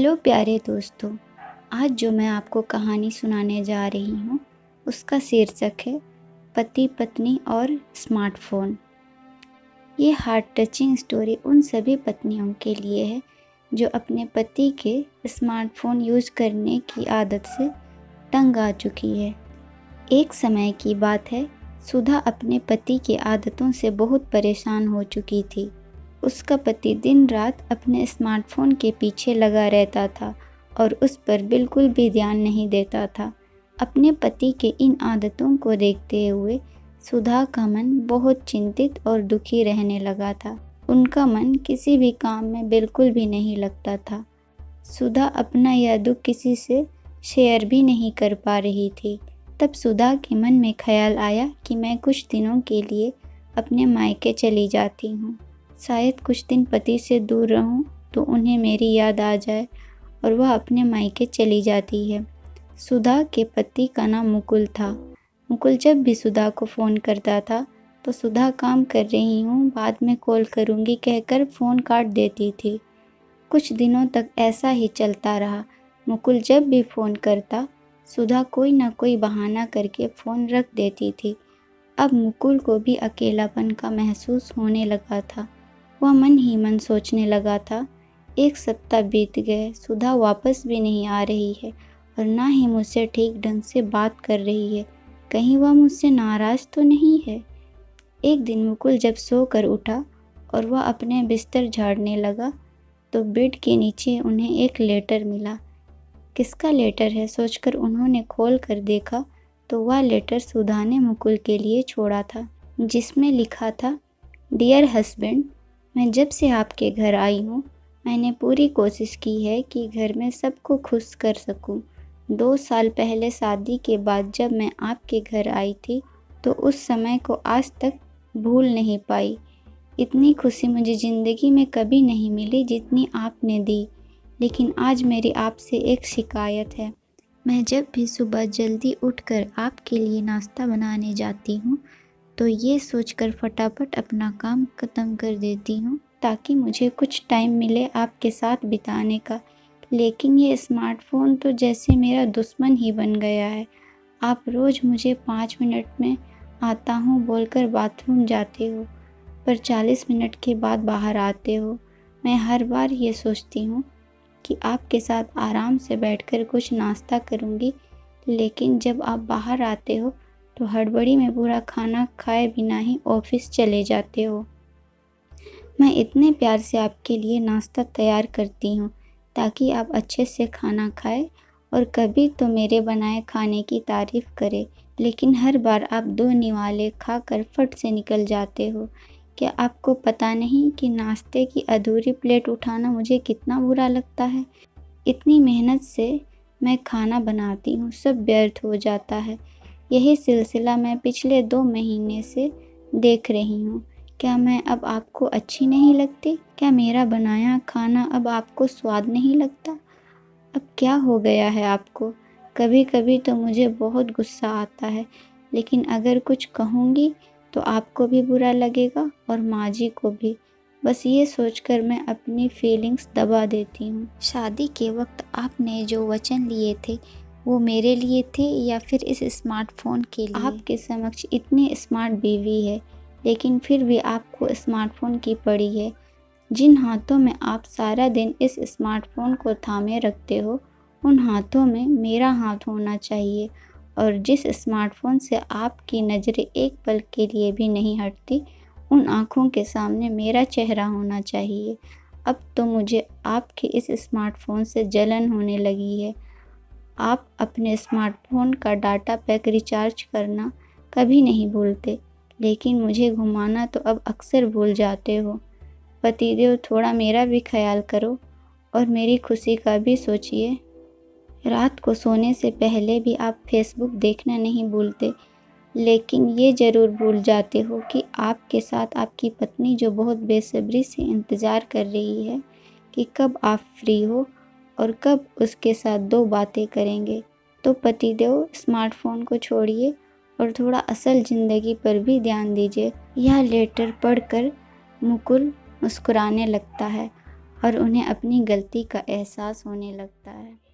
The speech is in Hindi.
हेलो प्यारे दोस्तों। आज जो मैं आपको कहानी सुनाने जा रही हूँ उसका शीर्षक है पति पत्नी और स्मार्टफ़ोन। ये हार्ट टचिंग स्टोरी उन सभी पत्नियों के लिए है जो अपने पति के स्मार्टफ़ोन यूज़ करने की आदत से तंग आ चुकी है। एक समय की बात है, सुधा अपने पति की आदतों से बहुत परेशान हो चुकी थी। उसका पति दिन रात अपने स्मार्टफ़ोन के पीछे लगा रहता था और उस पर बिल्कुल भी ध्यान नहीं देता था। अपने पति के इन आदतों को देखते हुए सुधा का मन बहुत चिंतित और दुखी रहने लगा था। उनका मन किसी भी काम में बिल्कुल भी नहीं लगता था। सुधा अपना यह दुख किसी से शेयर भी नहीं कर पा रही थी। तब सुधा के मन में ख्याल आया कि मैं कुछ दिनों के लिए अपने मायके चली जाती हूँ। शायद कुछ दिन पति से दूर रहूं तो उन्हें मेरी याद आ जाए और वह अपने मायके चली जाती है। सुधा के पति का नाम मुकुल था। मुकुल जब भी सुधा को फ़ोन करता था तो सुधा काम कर रही हूँ, बाद में कॉल करूँगी कहकर फ़ोन काट देती थी। कुछ दिनों तक ऐसा ही चलता रहा। मुकुल जब भी फ़ोन करता सुधा कोई ना कोई बहाना करके फ़ोन रख देती थी। अब मुकुल को भी अकेलापन का महसूस होने लगा था। वह मन ही मन सोचने लगा था, एक सप्ताह बीत गए, सुधा वापस भी नहीं आ रही है और ना ही मुझसे ठीक ढंग से बात कर रही है। कहीं वह मुझसे नाराज़ तो नहीं है। एक दिन मुकुल जब सोकर उठा और वह अपने बिस्तर झाड़ने लगा तो बेड के नीचे उन्हें एक लेटर मिला। किसका लेटर है सोचकर उन्होंने खोल कर देखा तो वह लेटर सुधा ने मुकुल के लिए छोड़ा था, जिसमें लिखा था, डियर हस्बैंड, मैं जब से आपके घर आई हूँ मैंने पूरी कोशिश की है कि घर में सबको खुश कर सकूँ। 2 साल पहले शादी के बाद जब मैं आपके घर आई थी तो उस समय को आज तक भूल नहीं पाई। इतनी खुशी मुझे ज़िंदगी में कभी नहीं मिली जितनी आपने दी। लेकिन आज मेरी आपसे एक शिकायत है। मैं जब भी सुबह जल्दी उठकर आपके लिए नाश्ता बनाने जाती हूँ तो ये सोचकर फटाफट अपना काम ख़त्म कर देती हूँ ताकि मुझे कुछ टाइम मिले आपके साथ बिताने का। लेकिन ये स्मार्टफ़ोन तो जैसे मेरा दुश्मन ही बन गया है। आप रोज़ मुझे 5 मिनट में आता हूँ बोलकर बाथरूम जाते हो, पर 40 मिनट के बाद बाहर आते हो। मैं हर बार ये सोचती हूँ कि आपके साथ आराम से बैठकर कुछ नाश्ता करूँगी, लेकिन जब आप बाहर आते हो तो हड़बड़ी में पूरा खाना खाए बिना ही ऑफिस चले जाते हो। मैं इतने प्यार से आपके लिए नाश्ता तैयार करती हूँ ताकि आप अच्छे से खाना खाएं और कभी तो मेरे बनाए खाने की तारीफ़ करें, लेकिन हर बार आप 2 निवाले खाकर फट से निकल जाते हो। क्या आपको पता नहीं कि नाश्ते की अधूरी प्लेट उठाना मुझे कितना बुरा लगता है? इतनी मेहनत से मैं खाना बनाती हूँ, सब व्यर्थ हो जाता है। यही सिलसिला मैं पिछले 2 महीने से देख रही हूँ। क्या मैं अब आपको अच्छी नहीं लगती? क्या मेरा बनाया खाना अब आपको स्वाद नहीं लगता? अब क्या हो गया है आपको? कभी कभी तो मुझे बहुत गुस्सा आता है, लेकिन अगर कुछ कहूँगी तो आपको भी बुरा लगेगा और माँ जी को भी। बस ये सोचकर मैं अपनी फीलिंग्स दबा देती हूँ। शादी के वक्त आपने जो वचन लिए थे वो मेरे लिए थे या फिर इस स्मार्टफ़ोन के लिए? आपके समक्ष इतनी स्मार्ट बीवी है, लेकिन फिर भी आपको स्मार्टफ़ोन की पड़ी है। जिन हाथों में आप सारा दिन इस स्मार्टफ़ोन को थामे रखते हो, उन हाथों में मेरा हाथ होना चाहिए। और जिस स्मार्टफ़ोन से आपकी नज़रें एक पल के लिए भी नहीं हटती, उन आँखों के सामने मेरा चेहरा होना चाहिए। अब तो मुझे आपके इस स्मार्टफ़ोन से जलन होने लगी है। आप अपने स्मार्टफ़ोन का डाटा पैक रिचार्ज करना कभी नहीं भूलते, लेकिन मुझे घुमाना तो अब अक्सर भूल जाते हो। पतिदेव, थोड़ा मेरा भी ख्याल करो और मेरी खुशी का भी सोचिए। रात को सोने से पहले भी आप फेसबुक देखना नहीं भूलते, लेकिन ये ज़रूर भूल जाते हो कि आपके साथ आपकी पत्नी जो बहुत बेसब्री से इंतज़ार कर रही है कि कब आप फ्री हो और कब उसके साथ 2 बातें करेंगे। तो पतिदेव, स्मार्टफ़ोन को छोड़िए और थोड़ा असल ज़िंदगी पर भी ध्यान दीजिए। यह लेटर पढ़कर मुकुल मुस्कुराने लगता है। और उन्हें अपनी गलती का एहसास होने लगता है।